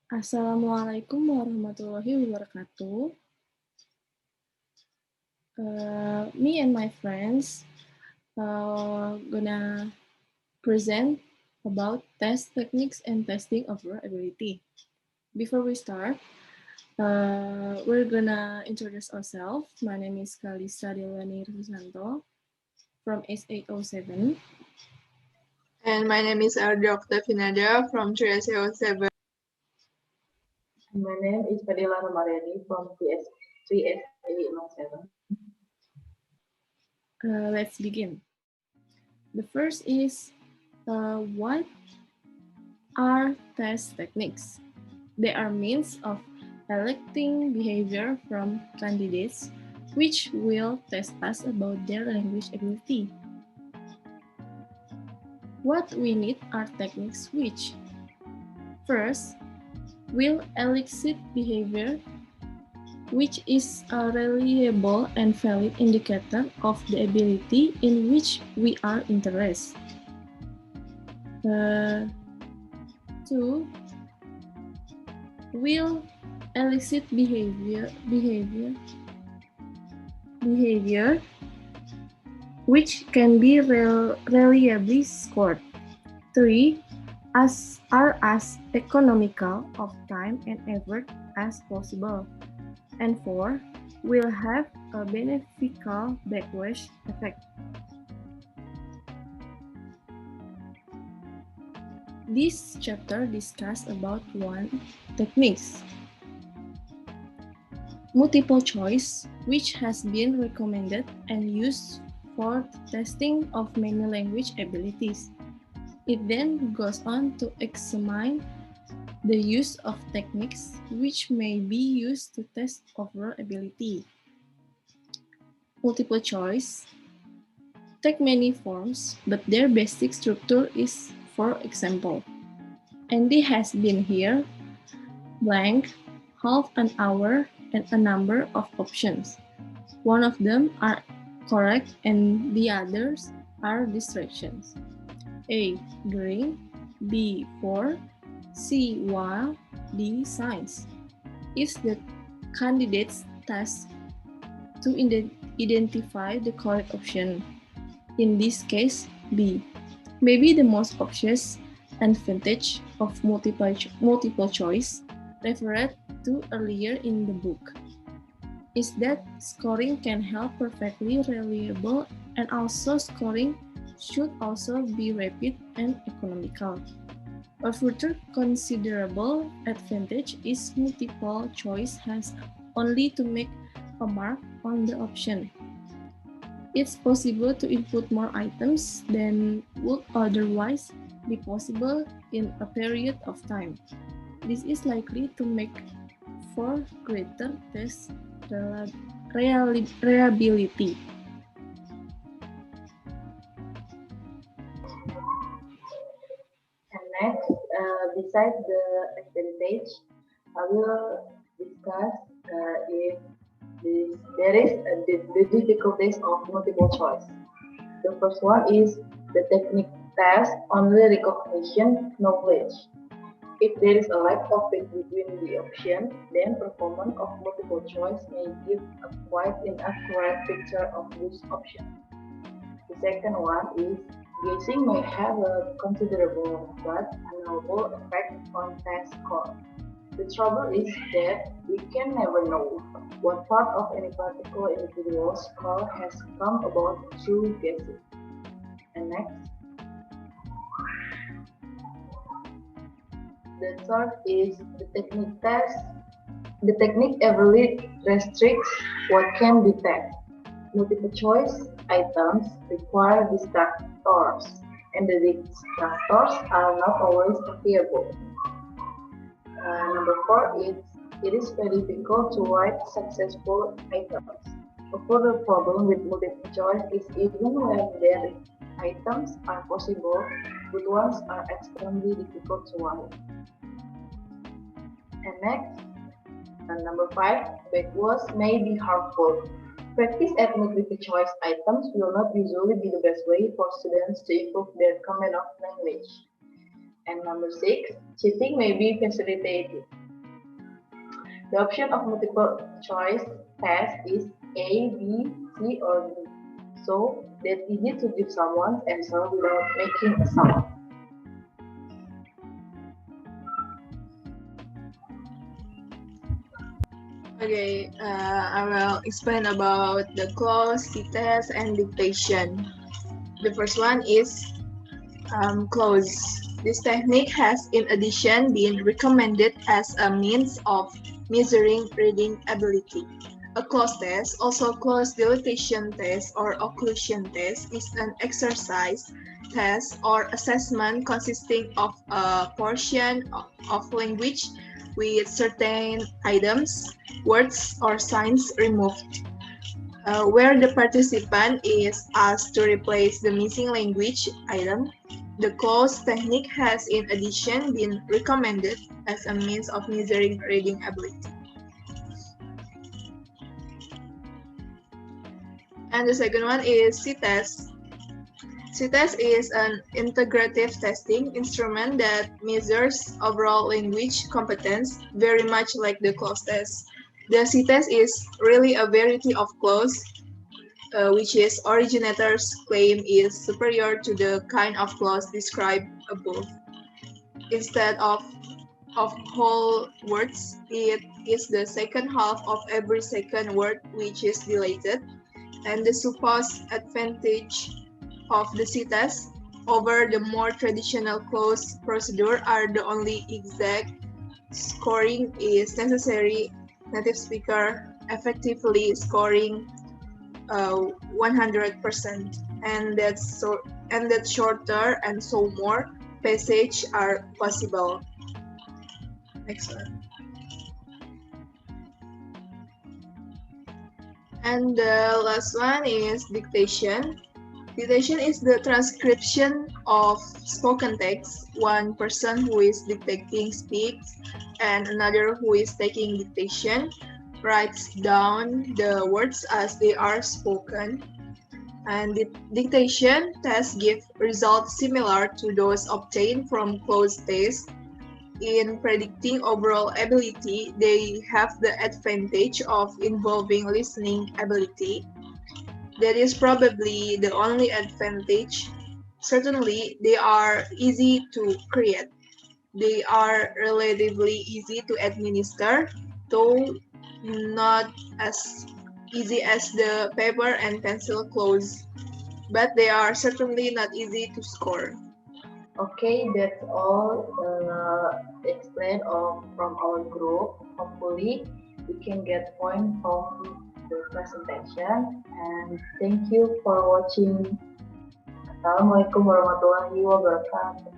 Assalamualaikum warahmatullahi wabarakatuh. Me and my friends gonna present about test techniques and testing of our ability. Before we start, we're gonna introduce ourselves. My name is Kalissa Delaneira Susanto from S807. And my name is Ardha Finada from 3S07. And my name is Fadhilla from TS3SA07. Let's begin. The first is what are test techniques? They are means of electing behavior from candidates which will test us about their language ability. What we need are techniques which, first, will elicit behavior which is a reliable and valid indicator of the ability in which we are interested. Two, will elicit behavior which can be reliably scored. 3. Are as economical of time and effort as possible. And 4. Will have a beneficial backlash effect. This chapter discusses about one techniques. Multiple choice, which has been recommended and used for the testing of many language abilities. It then goes on to examine the use of techniques which may be used to test overall ability. Multiple choice take many forms, but their basic structure is, for example, Andy has been here, blank, half an hour, and a number of options. One of them are correct and the others are distractions. A. During, B. For, C. While, D. Signs. If the candidates task to identify the correct option, in this case, B, may be the most obvious advantage of multiple choice referred to earlier in the book is that scoring can help perfectly reliable, and also scoring should also be rapid and economical. A further considerable advantage is multiple choice has only to make a mark on the option. It's possible to input more items than would otherwise be possible in a period of time. This is likely to make for greater test reliability. And next, besides the advantage, I will discuss if there is the difficulties of multiple choice. The first one is the technique test only recognition knowledge. If there is a lack of fit between the option, then performance of multiple choice may give a quite inaccurate picture of this option. The second one is guessing may have a considerable but unknowable effect on test score. The trouble is that we can never know what part of any particular individual's score has come about through guessing. And next, the third is the technique test. The technique heavily restricts what can be tested. Multiple choice items require distractors, and the distractors are not always available. Number 4 is it is very difficult to write successful items. A further problem with multiple choice is even when their items are possible, good ones are extremely difficult to write. And next, number 5, backwards may be harmful. Practice at multiple choice items will not usually be the best way for students to improve their command of language. And number 6, cheating may be facilitated. The option of multiple choice test is A, B, C, or D. So that's easy to give someone's answer without making a sound. Okay, I will explain about the close, test, and dictation. The first one is close. This technique has in addition been recommended as a means of measuring reading ability. A close test, also close deletion test or occlusion test, is an exercise, test, or assessment consisting of a portion of language with certain items, words, or signs removed. Where the participant is asked to replace the missing language item. The close technique has in addition been recommended as a means of measuring reading ability. And the second one is C-test. C-test is an integrative testing instrument that measures overall language competence, very much like the close test. The C-test is really a variety of close, which is originator's claim is superior to the kind of clause described above. Instead of whole words, it is the second half of every second word which is deleted, and the supposed advantage of the C-test over the more traditional clause procedure are the only exact scoring is necessary, native speaker effectively scoring 100%, and that shorter and so more passage are possible. Next one. And the last one is dictation. Dictation is the transcription of spoken text. One person who is dictating speaks, and another who is taking dictation writes down the words as they are spoken. And the dictation tests give results similar to those obtained from close tests. In predicting overall ability, they have the advantage of involving listening ability. That is probably the only advantage. Certainly, they are easy to create. They are relatively easy to administer, though not as easy as the paper and pencil close, but they are certainly not easy to score. Okay, that's all explained from our group. Hopefully, we can get point from the presentation. And thank you for watching. Assalamualaikum warahmatullahi wabarakatuh.